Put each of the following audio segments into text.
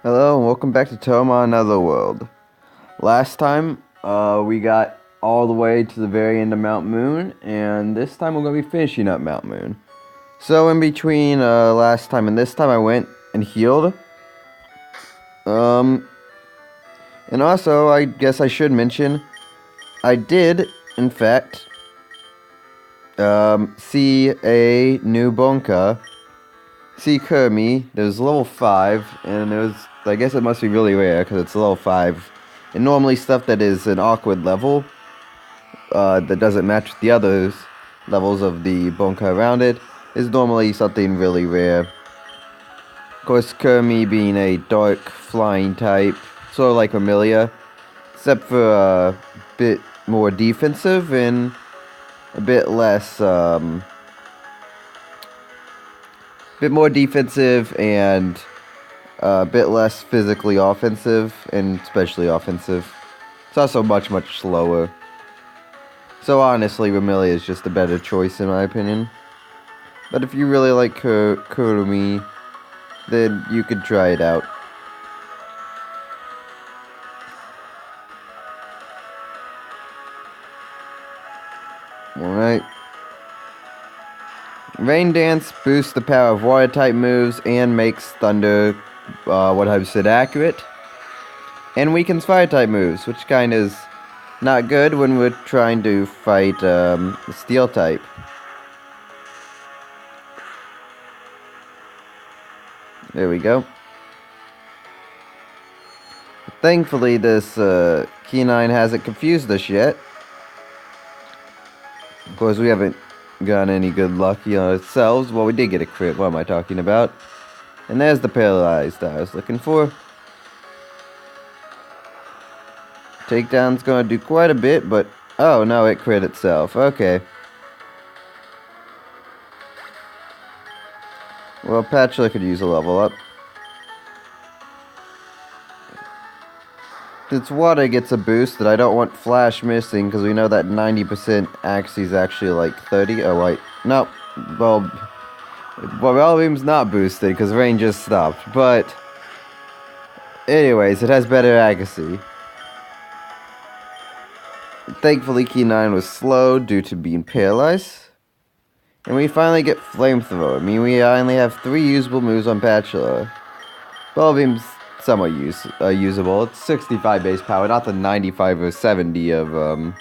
Hello and welcome back to Touhoumon Another World. Last time, we got all the way to the very end of Mount Moon, and this time we're going to be finishing up Mount Moon. So in between last time and this time, I went and healed. And also, I guess I should mention, I did, in fact, see a new Bonka. See Kermi, there's level 5, and I guess it must be really rare, because it's level 5. And normally stuff that is an awkward level, that doesn't match the others levels of the Bonka around it, is normally something really rare. Of course, Kermi being a dark flying type, sort of like Amelia, except for a bit more defensive and a bit less, bit more defensive and a bit less physically offensive, and especially offensive. It's also much slower. So honestly, Ramilia is just a better choice in my opinion. But if you really like Kurumi, then you could try it out. Alright. Rain Dance boosts the power of water type moves and makes Thunder 100% accurate. And weakens fire type moves, which kind of is not good when we're trying to fight steel type. There we go. Thankfully, this K9 hasn't confused us yet. Of course, we haven't gotten any good luck on ourselves. Well, we did get a crit. What am I talking about? And there's the paralyzed I was looking for. Takedown's gonna do quite a bit, but oh no, it crit itself. Okay. Well, Patchler could use a level up. Since water gets a boost, that I don't want Flash missing, because we know that 90% accuracy is actually like 30. Oh wait, no. Well, Beam's not boosted because rain just stopped. But anyways, it has better accuracy. Thankfully, K9 was slow due to being paralyzed. And we finally get Flamethrower. I mean, we only have 3 usable moves on Patchler. Beam's somewhat usable. It's 65 base power, not the 95 or 70 of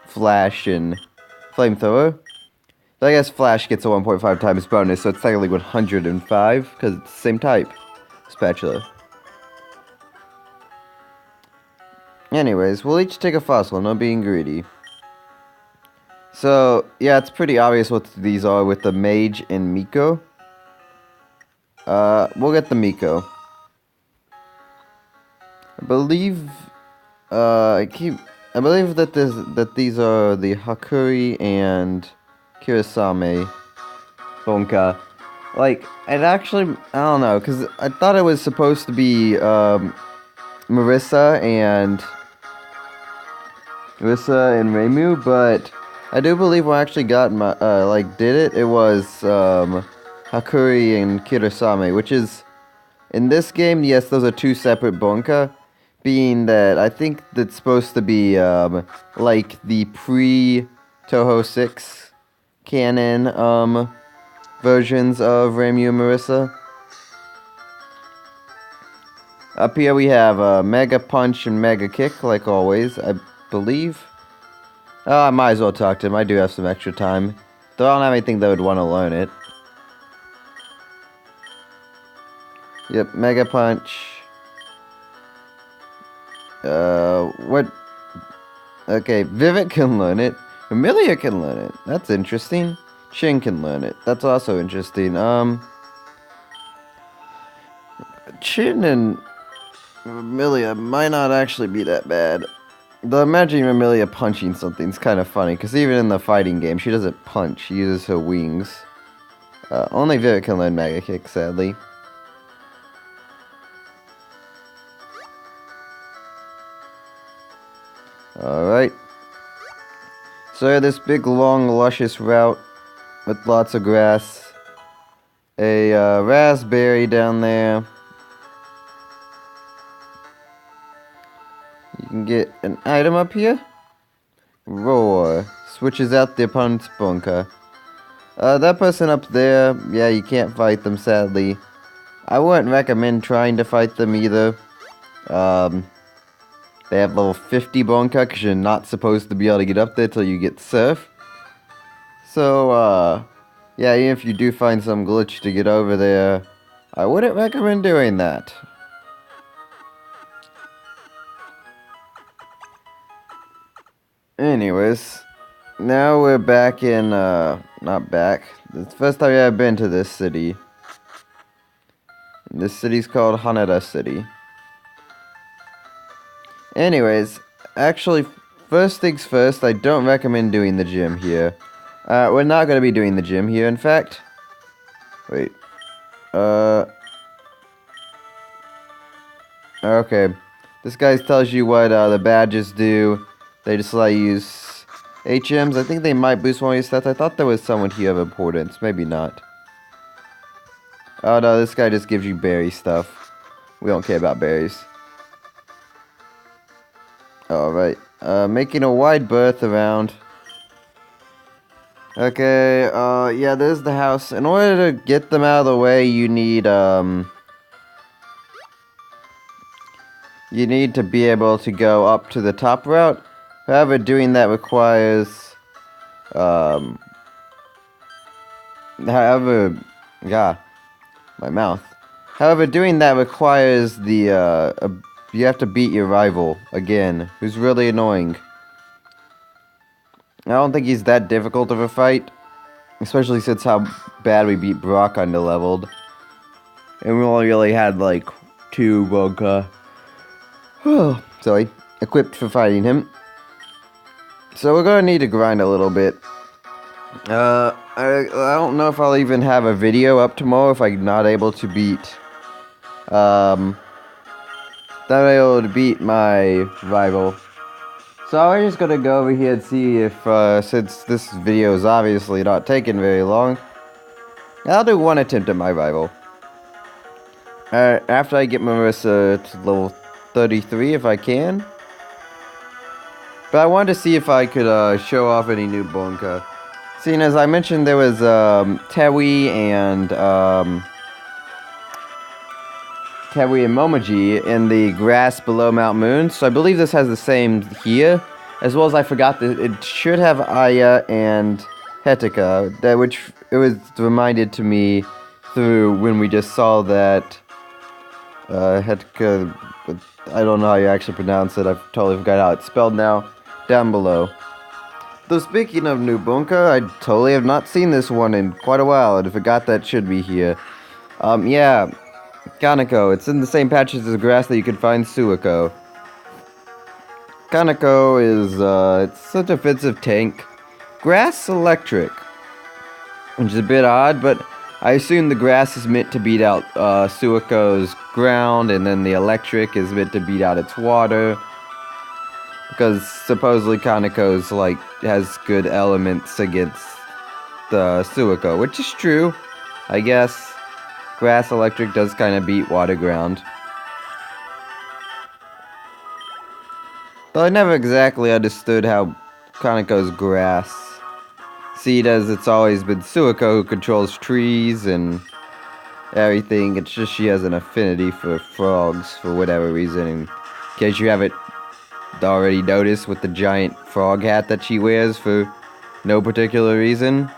Flash and Flamethrower. So I guess Flash gets a 1.5 times bonus, so it's technically 105 because it's the same type. Spatula. Anyways, we'll each take a fossil, no being greedy. So, yeah, it's pretty obvious what these are with the Mage and Miko. We'll get the Miko. I believe that these are the Hakuri and Kirasame Bonka. Like, it actually, I don't know, because I thought it was supposed to be Marissa and Reimu, but I do believe when I actually got my did it. It was Hakuri and Kirasame, which is in this game. Yes, those are 2 separate Bonka. Being that I think that's supposed to be like the pre-Touhou 6 canon versions of Reimu and Marissa. Up here we have Mega Punch and Mega Kick, like always, I believe. Oh, I might as well talk to him. I do have some extra time. Though I don't have anything that would want to learn it. Yep, Mega Punch. What? Okay, Vivek can learn it. Amelia can learn it. That's interesting. Shin can learn it. That's also interesting. Chin and Amelia might not actually be that bad. Though imagining Amelia punching something's kind of funny, because even in the fighting game, she doesn't punch, she uses her wings. Only Vivek can learn Mega Kick, sadly. Alright. So this big, long, luscious route with lots of grass. A raspberry down there. can get an item up here. Roar. Switches out the opponent's bunker. That person up there, yeah, you can't fight them, sadly. I wouldn't recommend trying to fight them either. They have level 50 bunker, because you're not supposed to be able to get up there till you get surf. So, yeah, even if you do find some glitch to get over there, I wouldn't recommend doing that. Anyways, now we're back in, not back. It's the first time I've ever been to this city. This city's called Haneda City. Anyways, actually, first things first, I don't recommend doing the gym here. We're not going to be doing the gym here, in fact. Wait. Okay. This guy tells you what the badges do. They just let you use HMs. I think they might boost one of your stats. I thought there was someone here of importance. Maybe not. Oh no, this guy just gives you berry stuff. We don't care about berries. Alright. Making a wide berth around. Okay, yeah, there's the house. In order to get them out of the way, you need to be able to go up to the top route. However, doing that requires, However, doing that requires you have to beat your rival again, who's really annoying. I don't think he's that difficult of a fight, especially since how bad we beat Brock underleveled. And we only really had like 2 bunker. Equipped for fighting him. So we're gonna need to grind a little bit. I don't know if I'll even have a video up tomorrow if I'm not able to beat my rival. So I'm just gonna go over here and see if, since this video is obviously not taking very long, I'll do one attempt at my rival. After I get Marissa to level 33 if I can. But I wanted to see if I could show off any new bunker. Seeing as I mentioned there was Tewi and Momoji in the grass below Mount Moon. So I believe this has the same here. As well as I forgot that it should have Aya and Hetika, which it was reminded to me through when we just saw that Hetika, I don't know how you actually pronounce it, I've totally forgot how it's spelled now, down below. Though speaking of new bunker, I totally have not seen this one in quite a while, and I forgot that should be here. Yeah, Kaneko, it's in the same patches as grass that you can find Suiko. Kaneko is, it's such a defensive tank. Grass electric, which is a bit odd, but I assume the grass is meant to beat out Suiko's ground, and then the electric is meant to beat out its water. Because supposedly Kaneko's has good elements against the Suiko, which is true, I guess. Grass electric does kind of beat water ground. Though I never exactly understood how Kaneko's grass. See, it's always been Suiko who controls trees and everything. It's just she has an affinity for frogs for whatever reason. In case you haven't already noticed with the giant frog hat that she wears for no particular reason.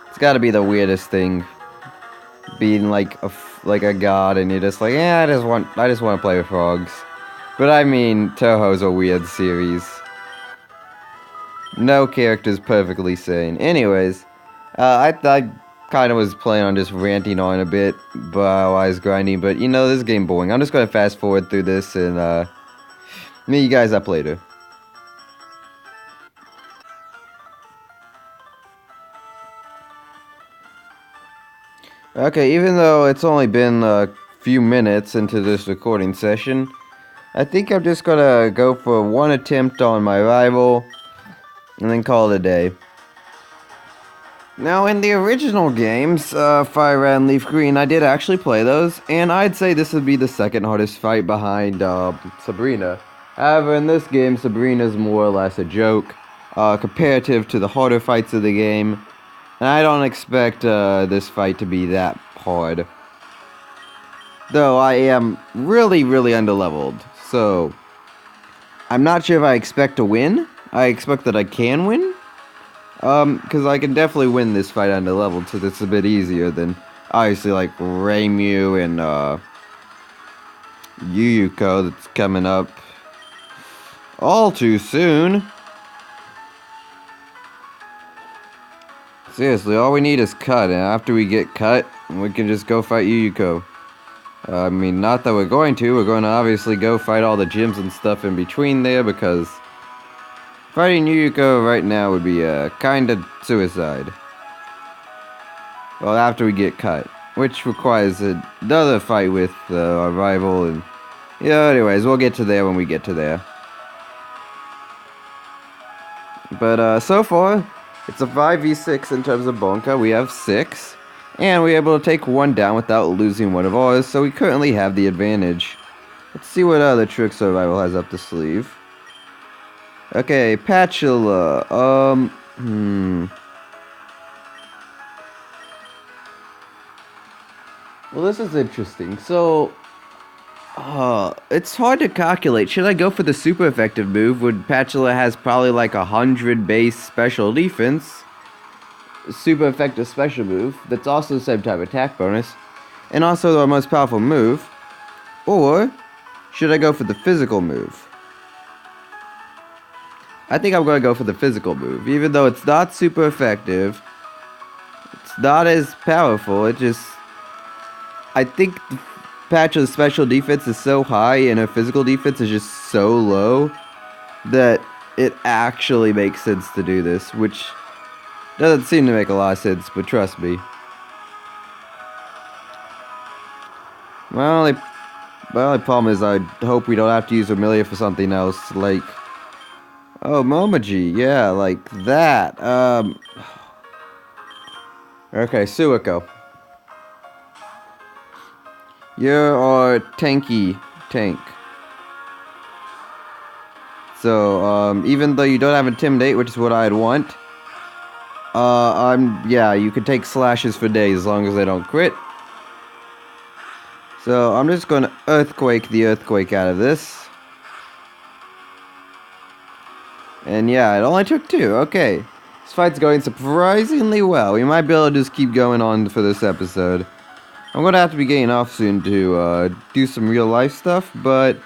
It's gotta be the weirdest thing. Being like a god and you're just like, yeah, I just want to play with frogs. But I mean, Touhou's a weird series. No character's perfectly sane. Anyways, I kind of was planning on just ranting on a bit while I was grinding, but you know, this game boring. I'm just going to fast forward through this and meet you guys up later. Okay, even though it's only been a few minutes into this recording session, I think I'm just gonna go for one attempt on my rival, and then call it a day. Now, in the original games, Fire Red and Leaf Green, I did actually play those, and I'd say this would be the second hardest fight behind Sabrina. However, in this game, Sabrina's more or less a joke, comparative to the harder fights of the game, and I don't expect this fight to be that hard. Though I am really, really underleveled, so I'm not sure if I expect to win. I expect that I can win. Because I can definitely win this fight under level, so it's a bit easier than, obviously, like, Reimu and, Yuyuko that's coming up all too soon. Seriously, all we need is cut, and after we get cut, we can just go fight Yuyuko. I mean, not that we're going to obviously go fight all the gyms and stuff in between there, because fighting Yuyuko right now would be kinda suicide. Well, after we get cut, which requires another fight with our rival, and yeah. Anyways, we'll get to there when we get to there. But so far, it's a 5v6 in terms of Bonka. We have 6, and we're able to take one down without losing one of ours. So we currently have the advantage. Let's see what other tricks our rival has up the sleeve. Okay, Patula, Well, this is interesting. So, it's hard to calculate. Should I go for the super effective move when Patula has probably like 100 base special defense? Super effective special move that's also the same type of attack bonus, and also our most powerful move. Or, should I go for the physical move? I think I'm going to go for the physical move. Even though it's not super effective, it's not as powerful, it just... I think Patch's special defense is so high and her physical defense is just so low that it actually makes sense to do this, which doesn't seem to make a lot of sense, but trust me. My only problem is I hope we don't have to use Amelia for something else, like... Oh, Momoji, yeah, like that. Okay, Suiko. You're our tank. So, even though you don't have Intimidate, which is what I'd want, yeah, you can take slashes for days as long as they don't crit. So, I'm just gonna Earthquake the Earthquake out of this. And yeah, it only took 2. Okay. This fight's going surprisingly well. We might be able to just keep going on for this episode. I'm going to have to be getting off soon to do some real life stuff, but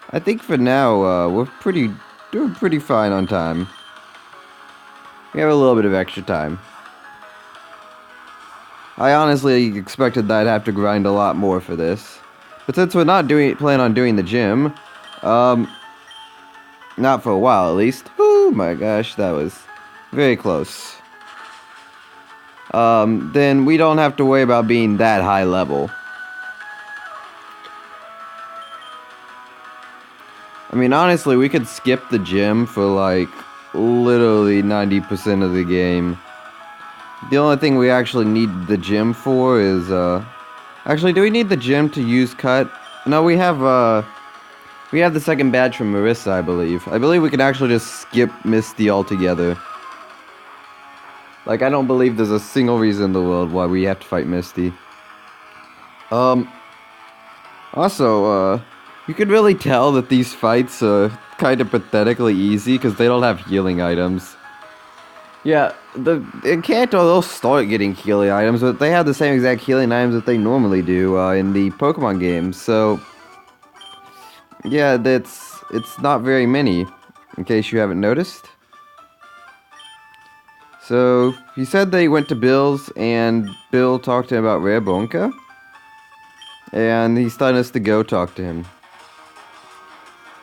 I think for now, we're doing pretty fine on time. We have a little bit of extra time. I honestly expected that I'd have to grind a lot more for this. But since we're not planning on doing the gym, not for a while, at least. Oh my gosh, that was very close. Then we don't have to worry about being that high level. I mean, honestly, we could skip the gym for, like, literally 90% of the game. The only thing we actually need the gym for is, Actually, do we need the gym to use cut? No, we have the second badge from Marissa, I believe. I believe we can actually just skip Misty altogether. Like, I don't believe there's a single reason in the world why we have to fight Misty. Also, you can really tell that these fights are kind of pathetically easy because they don't have healing items. Yeah, in Kanto, they'll start getting healing items, but they have the same exact healing items that they normally do in the Pokemon games, so... Yeah, it's not very many, in case you haven't noticed. So, he said they went to Bill's, and Bill talked to him about Rare Bonka. And he's telling us to go talk to him.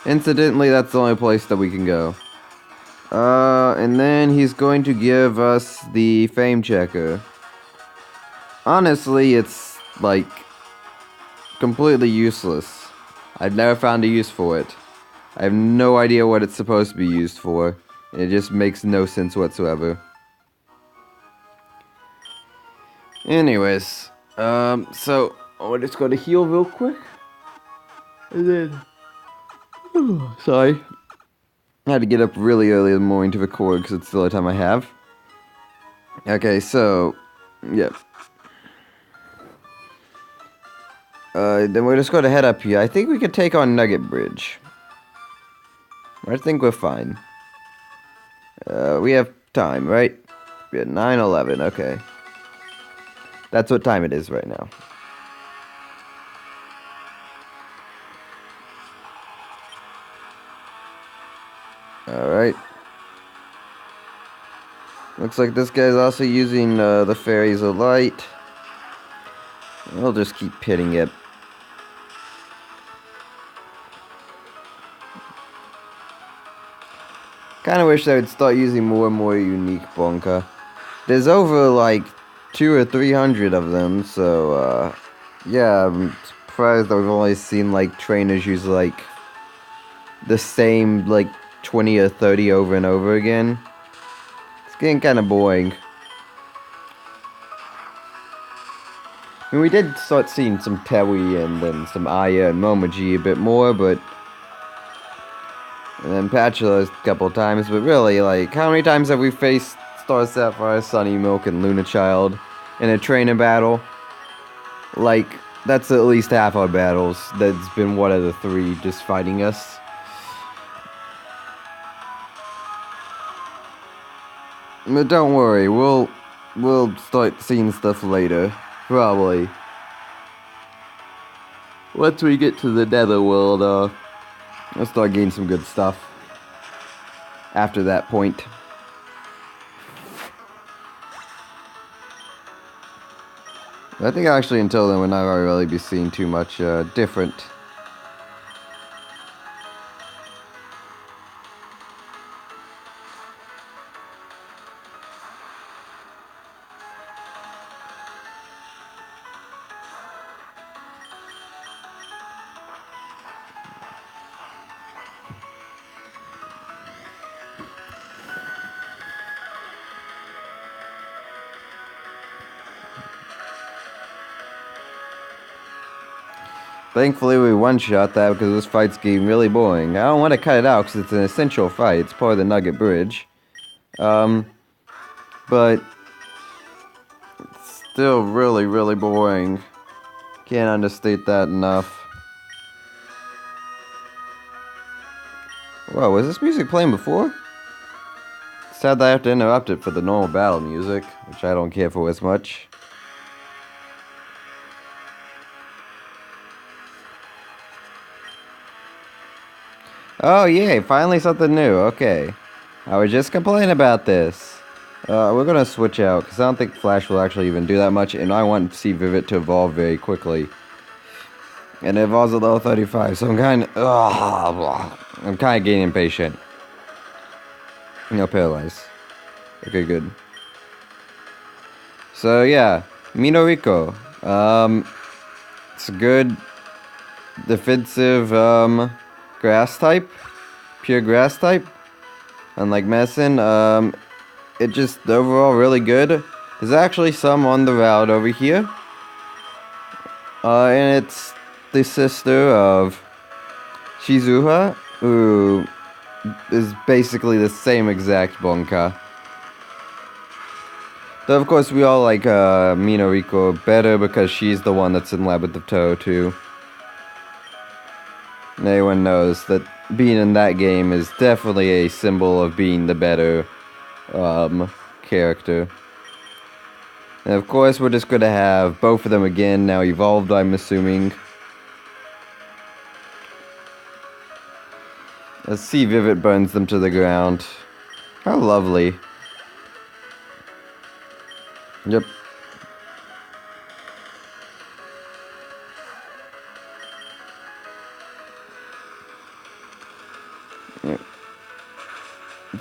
Incidentally, that's the only place that we can go. And then he's going to give us the Fame Checker. Honestly, it's, like, completely useless. I've never found a use for it. I have no idea what it's supposed to be used for. It just makes no sense whatsoever. Anyways, so we're just going to heal real quick. And then, sorry. I had to get up really early in the morning to record because it's the only time I have. Okay, so, yep. Then we're just going to head up here. I think we could take on Nugget Bridge. I think we're fine. We have time, right? We have 9:11, okay. That's what time it is right now. Alright. Looks like this guy's also using the Fairies of Light. We'll just keep hitting it. Kinda wish they would start using more and more unique Bonka. There's over like 200 or 300 of them, so yeah, I'm surprised that we've only seen like trainers use like the same like 20 or 30 over and over again. It's getting kinda boring. I mean, we did start seeing some Tewi and then some Aya and Momoji a bit more, but... And then Patchula a couple times, but really, like, how many times have we faced Star Sapphire, Sunny Milk, and Luna Child in a trainer battle? Like, that's at least half our battles. That's been one of the three just fighting us. But don't worry, we'll start seeing stuff later. Probably. Once we get to the Netherworld, we'll start getting some good stuff. After that point. I think actually until then we're not going to really be seeing too much different. Thankfully we one-shot that because this fight's getting really boring. I don't want to cut it out because it's an essential fight. It's part of the Nugget Bridge. But it's still really, really boring. Can't understate that enough. Whoa, was this music playing before? Sad that I have to interrupt it for the normal battle music, which I don't care for as much. Oh, yay, finally something new, okay. I was just complaining about this. We're gonna switch out, because I don't think Flash will actually even do that much, and I want to see Vivid to evolve very quickly. And it evolves at level 35, so I'm kinda getting impatient. No, paralyzed. Okay, good. So, yeah, Minoriko. It's a good defensive, grass type, pure grass type, unlike medicine. It just overall really good. There's actually some on the route over here, and it's the sister of Shizuha, who is basically the same exact Bonka. Though of course we all like Minoriko better because she's the one that's in Labyrinth of Toe too. And everyone knows that being in that game is definitely a symbol of being the better character. And of course we're just going to have both of them again, now evolved I'm assuming. Let's see Vivid burns them to the ground. How lovely. Yep.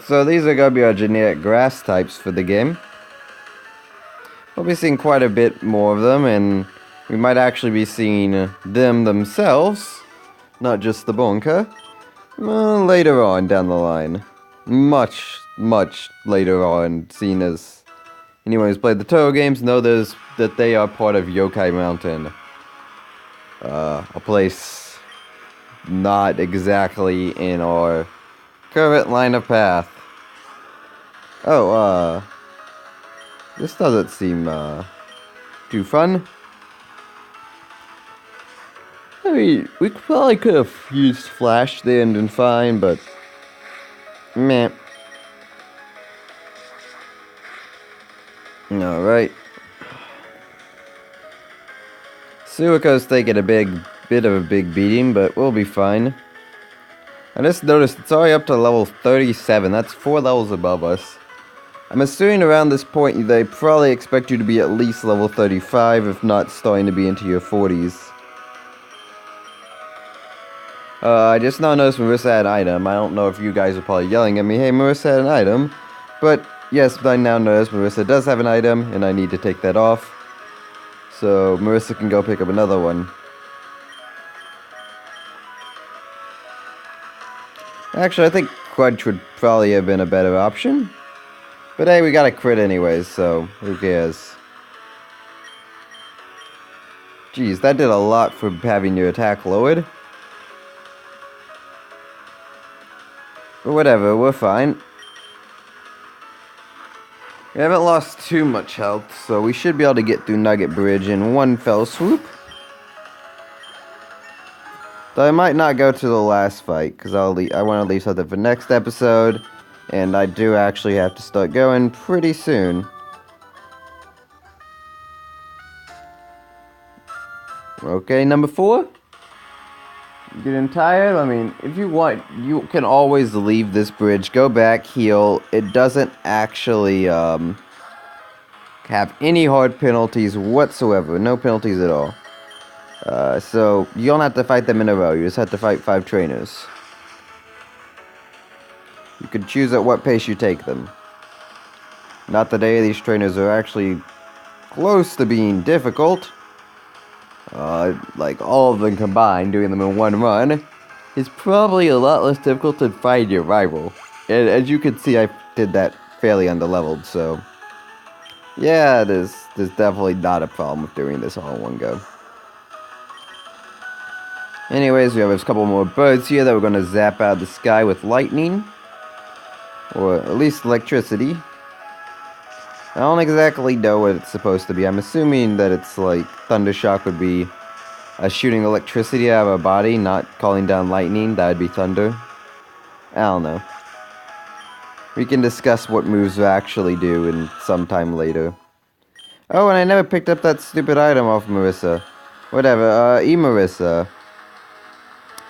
So these are going to be our generic grass types for the game. We'll be seeing quite a bit more of them, and we might actually be seeing them themselves, not just the Bonka, later on down the line. Much, much later on, seeing as Anyone who's played the Touhoumon games know that they are part of Yokai Mountain. A place not exactly in our current line of path. Oh, this doesn't seem, too fun. I mean, we probably could have used Flash there and been fine, but meh. Alright. Suiko's taking a bit of a big beating, but we'll be fine. I just noticed it's already up to level 37. That's 4 levels above us. I'm assuming around this point they probably expect you to be at least level 35, if not starting to be into your 40s. I just now noticed Marissa had an item. I don't know if you guys are probably yelling at me, hey, Marissa had an item. But, yes, I now notice Marissa does have an item, and I need to take that off. So, Marissa can go pick up another one. Actually, I think Crunch would probably have been a better option. But hey, we got a crit anyways, so who cares? Jeez, that did a lot for having your attack lowered. But whatever, we're fine. We haven't lost too much health, so we should be able to get through Nugget Bridge in one fell swoop. Though I might not go to the last fight, because I want to leave something for next episode, and I do actually have to start going pretty soon. Okay, number 4. Getting tired? I mean, if you want, you can always leave this bridge, go back, heal. It doesn't actually have any hard penalties whatsoever. No penalties at all. So you don't have to fight them in a row. You just have to fight 5 trainers. You can choose at what pace you take them. Not that any of these trainers are actually close to being difficult. Like all of them combined, doing them in one run, is probably a lot less difficult to find your rival. And as you can see, I did that fairly underleveled, so yeah, there's definitely not a problem with doing this all in one go. Anyways, we have a couple more birds here that we're going to zap out of the sky with lightning. Or at least electricity. I don't exactly know what it's supposed to be. I'm assuming that it's like Thundershock would be shooting electricity out of a body, not calling down lightning. That would be thunder. I don't know. We can discuss what moves will actually do in sometime later. Oh, and I never picked up that stupid item off Marissa. Whatever, Marissa.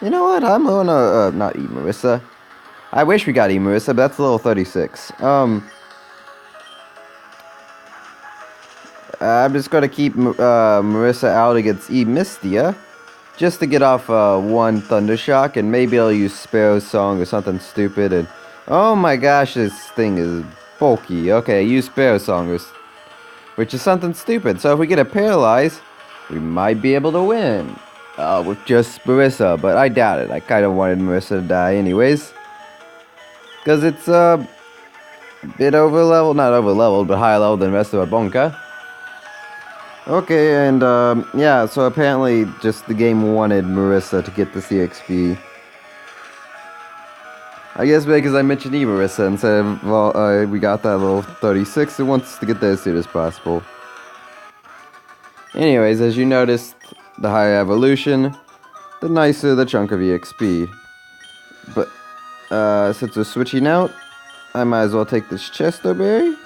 You know what? I'm gonna, not Marissa. I wish we got Marissa, but that's level 36. I'm just gonna keep Marissa out against Mistia, just to get off one Thundershock, and maybe I'll use Sparrow's Song or something stupid. And oh my gosh, this thing is bulky. Okay, use Sparrow's Song, which is something stupid. So if we get a paralyze, we might be able to win with just Marissa, but I doubt it. I kind of wanted Marissa to die anyways, because it's a bit over level, not over leveled, but higher level than the rest of our Bonka. Okay, and yeah, so apparently just the game wanted Marissa to get the CXP. I guess because I mentioned Marissa and said, well, we got that level 36, it wants us to get there as soon as possible. Anyways, as you noticed, the higher evolution, the nicer the chunk of EXP. But, since we're switching out, I might as well take this Chesto Berry.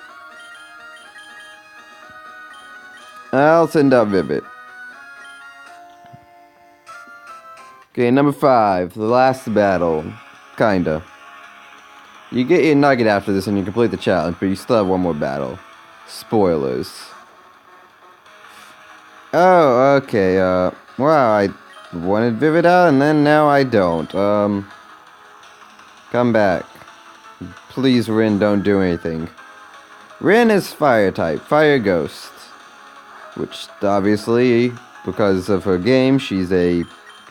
I'll send out Vivid. Okay, number 5, the last battle. Kinda. You get your nugget after this and you complete the challenge, but you still have one more battle. Spoilers. Oh, okay, wow, I wanted Vivid out and then now I don't. Come back. Please, Rin, don't do anything. Rin is fire type, fire ghost. Which, obviously, because of her game, she's a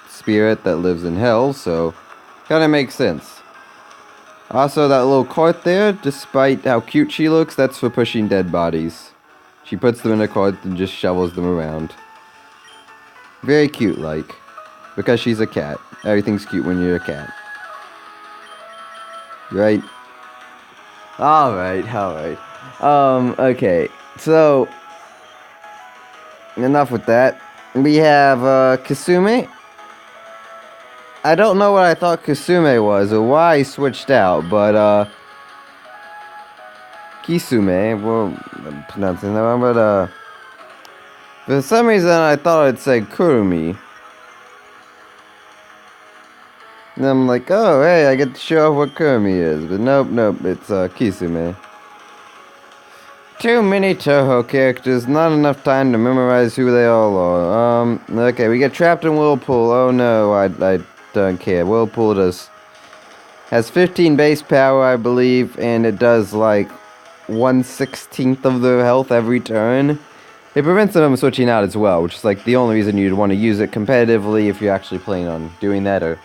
spirit that lives in hell, so kinda makes sense. Also, that little cart there, despite how cute she looks, that's for pushing dead bodies. She puts them in a cart and just shovels them around. Very cute-like. Because she's a cat. Everything's cute when you're a cat. Right? Alright. Okay. So, enough with that. We have, Kasume. I don't know what I thought Kasume was, or why I switched out, but, Kisume, well, I'm pronouncing that wrong, but, for some reason I thought it said Kurumi. And I'm like, oh, hey, I get to show off what Kurumi is, but nope, it's, Kisume. Too many Touhou characters, not enough time to memorize who they all are. Okay, we get trapped in Whirlpool. Oh no, I don't care. Whirlpool has 15 base power, I believe, and it does like 1/16 of their health every turn. It prevents them from switching out as well, which is like the only reason you'd want to use it competitively if you're actually planning on doing that, or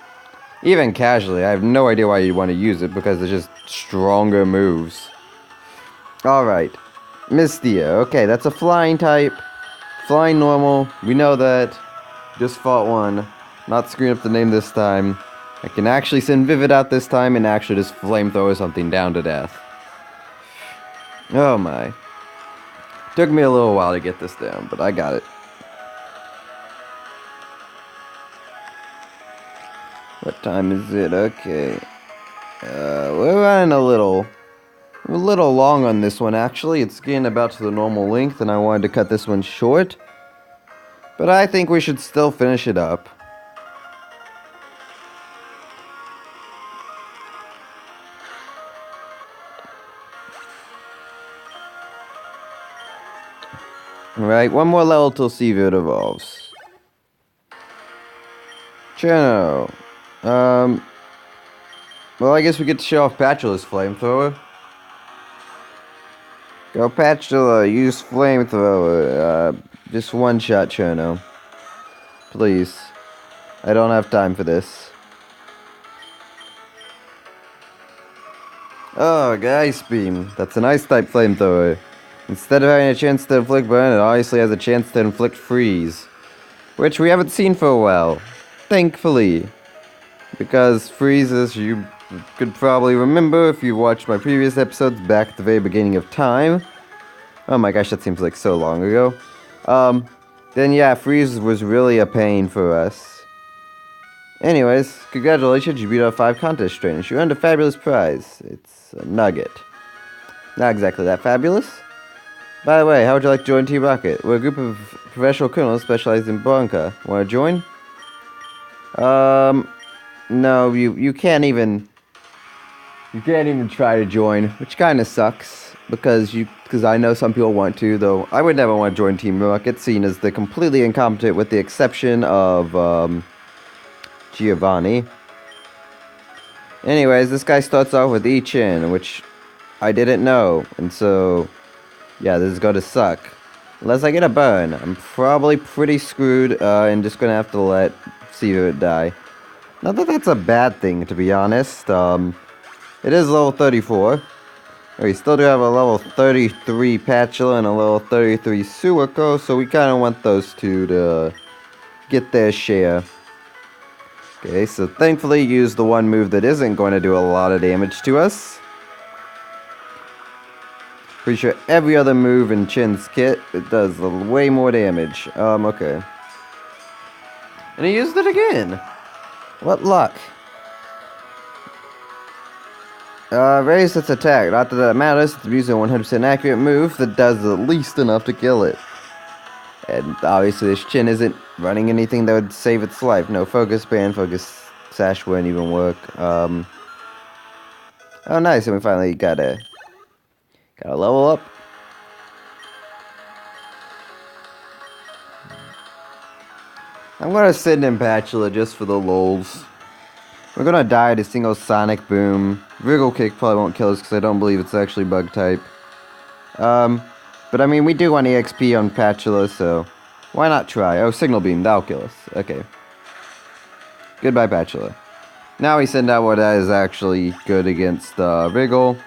even casually. I have no idea why you'd want to use it, because it's just stronger moves. Alright. Mistia. Okay, that's a flying type. Flying normal. We know that. Just fought one. Not screwing up the name this time. I can actually send Vivid out this time and actually just flamethrower something down to death. Oh my. Took me a little while to get this down, but I got it. What time is it? Okay. We're running a little long on this one, actually. It's getting about to the normal length, and I wanted to cut this one short. But I think we should still finish it up. Alright, one more level till Seafood evolves. Chano. Well, I guess we get to show off Patula's flamethrower. Go Patula, use flamethrower. Just one shot, Cherno. Please. I don't have time for this. Oh, Ice Beam. That's an ice type flamethrower. Instead of having a chance to inflict burn, it obviously has a chance to inflict freeze. Which we haven't seen for a while. Thankfully. Because freeze, as you could probably remember if you watched my previous episodes back at the very beginning of time. Oh my gosh, that seems like so long ago. Then yeah, freeze was really a pain for us. Anyways, congratulations, you beat our 5 contest trainers. You earned a fabulous prize. It's a nugget. Not exactly that fabulous. By the way, how would you like to join Team Rocket? We're a group of professional criminals specialized in Bronca. Want to join? No, you can't even... You can't even try to join, which kind of sucks, because I know some people want to, though I would never want to join Team Rocket, seen as they're completely incompetent with the exception of, Giovanni. Anyways, this guy starts off with I-Chin, which I didn't know, and so... Yeah, this is going to suck. Unless I get a burn, I'm probably pretty screwed, and just going to have to let Seafood die. Not that that's a bad thing, to be honest. It is level 34. We still do have a level 33 Patula and a level 33 Suwako, so we kind of want those two to get their share. Okay, so thankfully use the one move that isn't going to do a lot of damage to us. Pretty sure every other move in Chin's kit, it does way more damage. Okay. And he used it again! What luck. Raise its attack. Not that that matters, it's using a 100% accurate move that does at least enough to kill it. And obviously this Chin isn't running anything that would save its life. No focus band, focus sash wouldn't even work. Oh nice, and we finally got a level up. I'm gonna send in Patula just for the lulz. We're gonna die to single Sonic Boom. Wriggle Kick probably won't kill us because I don't believe it's actually bug type. But I mean, we do want EXP on Patula, so why not try? Oh, Signal Beam, that'll kill us. Okay. Goodbye, Patula. Now we send out what is actually good against Wriggle,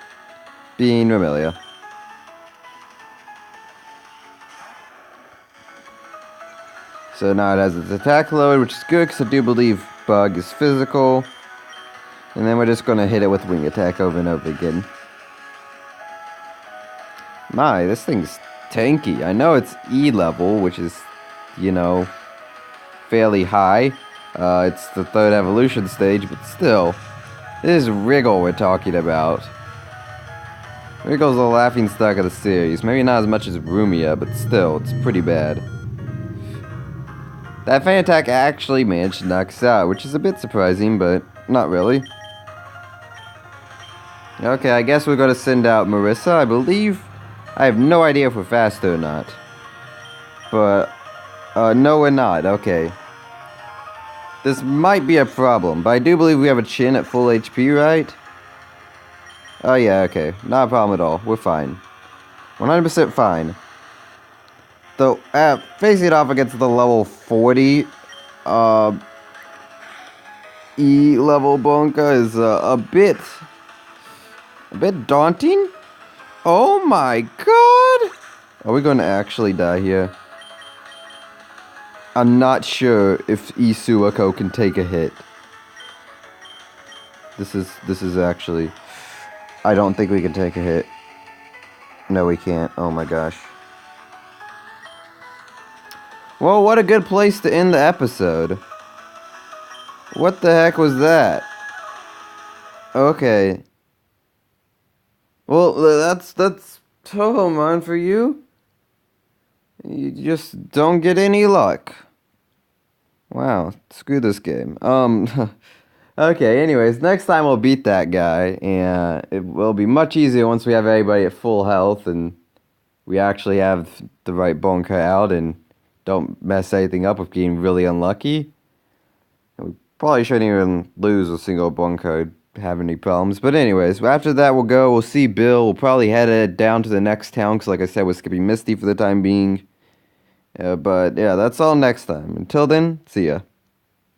being Remelia. So now it has its attack load, which is good because I do believe Bug is physical. And then we're just going to hit it with wing attack over and over again. My, this thing's tanky. I know it's E level, which is, you know, fairly high. It's the 3rd evolution stage, but still. This is Wriggle we're talking about. Wriggle's the laughingstock of the series. Maybe not as much as Rumia, but still, it's pretty bad. That fan attack actually managed to knock us out, which is a bit surprising, but not really. Okay, I guess we're going to send out Marissa, I believe. I have no idea if we're faster or not. But, no we're not, okay. This might be a problem, but I do believe we have a Chin at full HP, right? Oh yeah, okay. Not a problem at all. We're fine. 100% fine. Though, facing it off against the level 40, E level Bonka is a bit daunting. Oh my god! Are we going to actually die here? I'm not sure if Isuako can take a hit. This is actually... I don't think we can take a hit. No, we can't. Oh my gosh. Well, what a good place to end the episode. What the heck was that? Okay. Well, that's Touhoumon for you. You just don't get any luck. Wow, screw this game. Okay, anyways, next time we'll beat that guy, and it will be much easier once we have everybody at full health, and we actually have the right Bonka out, and don't mess anything up with getting really unlucky. We probably shouldn't even lose a single Bonka, have any problems, but anyways, after that we'll see Bill, we'll probably head down to the next town, because like I said, we're skipping Misty for the time being, but yeah, that's all next time. Until then, see ya.